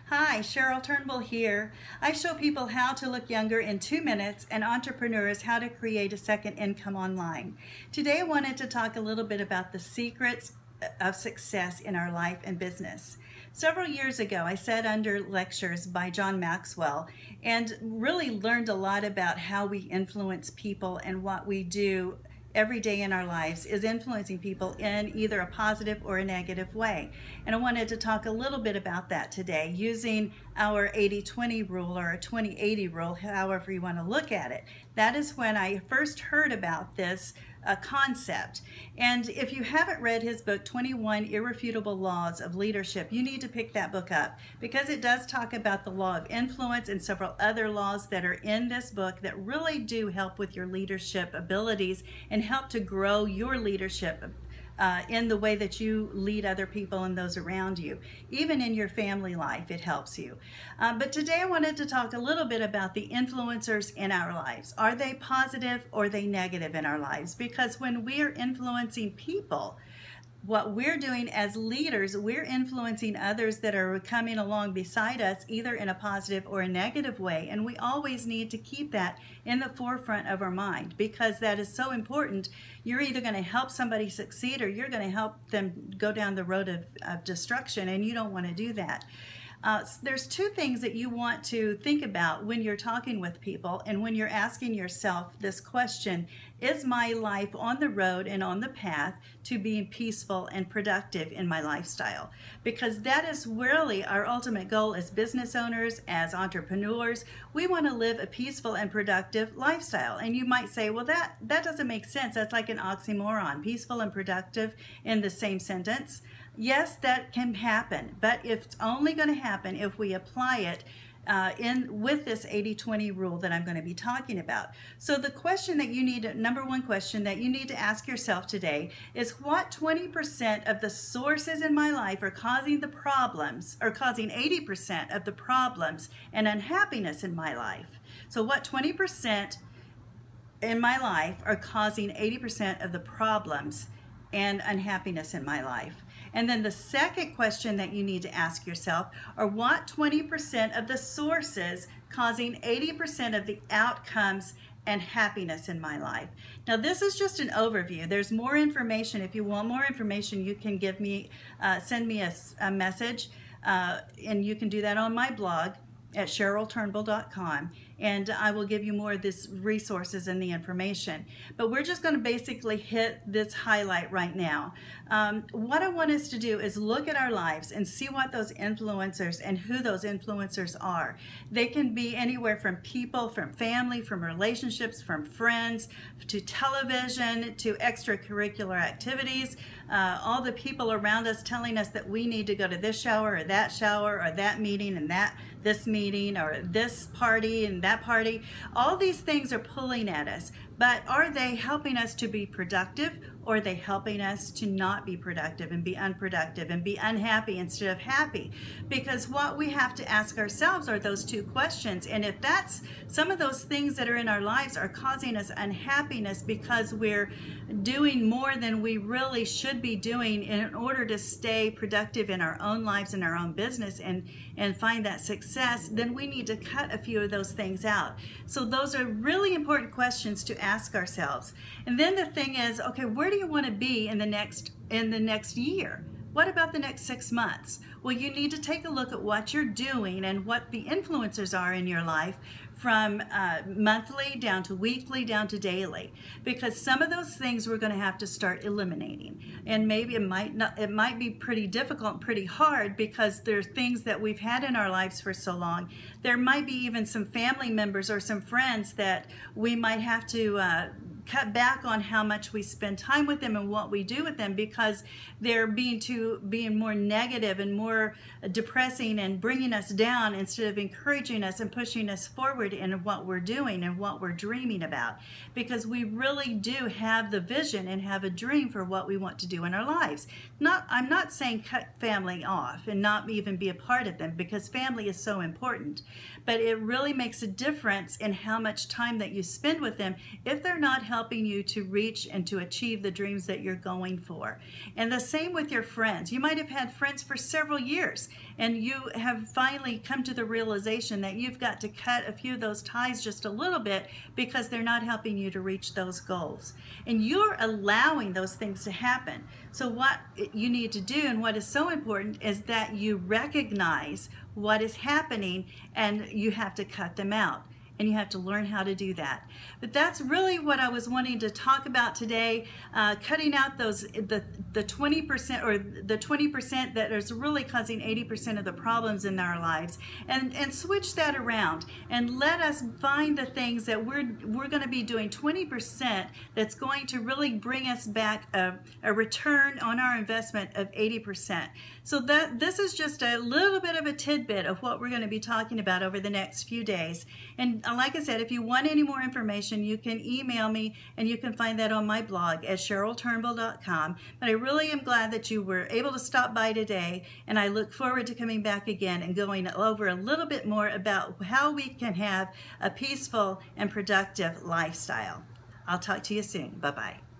Hi, Cheryl Turnbull here. I show people how to look younger in 2 minutes and entrepreneurs how to create a second income online. Today I wanted to talk a little bit about the secrets of success in our life and business. Several years ago, I sat under lectures by John Maxwell and really learned a lot about how we influence people and what we do every day in our lives is influencing people in either a positive or a negative way. And I wanted to talk a little bit about that today using our 80-20 rule or a 20-80 rule, however you want to look at it. That is when I first heard about this concept. And if you haven't read his book, 21 Irrefutable Laws of Leadership, you need to pick that book up because it does talk about the law of influence and several other laws that are in this book that really do help with your leadership abilities and help to grow your leadership in the way that you lead other people and those around you. Even in your family life, it helps you. But today I wanted to talk a little bit about the influencers in our lives. Are they positive or are they negative in our lives? Because when we are influencing people, what we're doing as leaders, we're influencing others that are coming along beside us, either in a positive or a negative way. And we always need to keep that in the forefront of our mind because that is so important. You're either going to help somebody succeed or you're going to help them go down the road of destruction, and you don't want to do that. There's two things that you want to think about when you're talking with people and when you're asking yourself this question: is my life on the road and on the path to being peaceful and productive in my lifestyle? Because that is really our ultimate goal as business owners, as entrepreneurs. We want to live a peaceful and productive lifestyle. And you might say, well, that doesn't make sense. That's like an oxymoron, peaceful and productive in the same sentence. Yes, that can happen, but it's only going to happen if we apply it with this 80-20 rule that I'm going to be talking about. So the question that you need, number one question that you need to ask yourself today is, what 20% of the sources in my life are causing the problems, or causing 80% of the problems and unhappiness in my life? So what 20% in my life are causing 80% of the problems and unhappiness in my life? And then the second question that you need to ask yourself are, what 20% of the sources causing 80% of the outcomes and happiness in my life? Now, this is just an overview. There's more information. If you want more information, you can give me, send me a message, and you can do that on my blog at CherylTurnbull.com, and I will give you more of this resources and the information. But we're just going to basically hit this highlight right now. What I want us to do is look at our lives and see what those influencers and who those influencers are. They can be anywhere from people, from family, from relationships, from friends, to television, to extracurricular activities, all the people around us telling us that we need to go to this shower or that meeting and this meeting or this party and that party. All these things are pulling at us, but are they helping us to be productive, or are they helping us to not be productive and be unproductive and be unhappy instead of happy? Because what we have to ask ourselves are those two questions. And if that's some of those things that are in our lives are causing us unhappiness because we're doing more than we really should be doing in order to stay productive in our own lives and our own business and find that success, then we need to cut a few of those things out. So those are really important questions to ask ourselves. And then the thing is, okay, where do you want to be in the next year? What about the next 6 months? Well, you need to take a look at what you're doing and what the influencers are in your life, from monthly down to weekly down to daily, because some of those things we're going to have to start eliminating. And maybe it might be pretty difficult and pretty hard because there's things that we've had in our lives for so long. There might be even some family members or some friends that we might have to cut back on how much we spend time with them and what we do with them because they're being more negative and more depressing and bringing us down instead of encouraging us and pushing us forward in what we're doing and what we're dreaming about. Because we really do have the vision and have a dream for what we want to do in our lives. I'm not saying cut family off and not even be a part of them, because family is so important. But it really makes a difference in how much time that you spend with them if they're not helping you to reach and to achieve the dreams that you're going for. And the same with your friends. You might have had friends for several years, and you have finally come to the realization that you've got to cut a few of those ties just a little bit because they're not helping you to reach those goals. And you're allowing those things to happen. So what you need to do, and what is so important, is that you recognize what is happening and you have to cut them out. And you have to learn how to do that. But that's really what I was wanting to talk about today, cutting out those the 20% or the 20% that is really causing 80% of the problems in our lives, and switch that around and let us find the things that we're going to be doing 20% that's going to really bring us back a return on our investment of 80%. So that this is just a little bit of a tidbit of what we're going to be talking about over the next few days. And like I said, if you want any more information, you can email me, and you can find that on my blog at CherylTurnbull.com. But I really am glad that you were able to stop by today, and I look forward to coming back again and going over a little bit more about how we can have a peaceful and productive lifestyle. I'll talk to you soon. Bye-bye.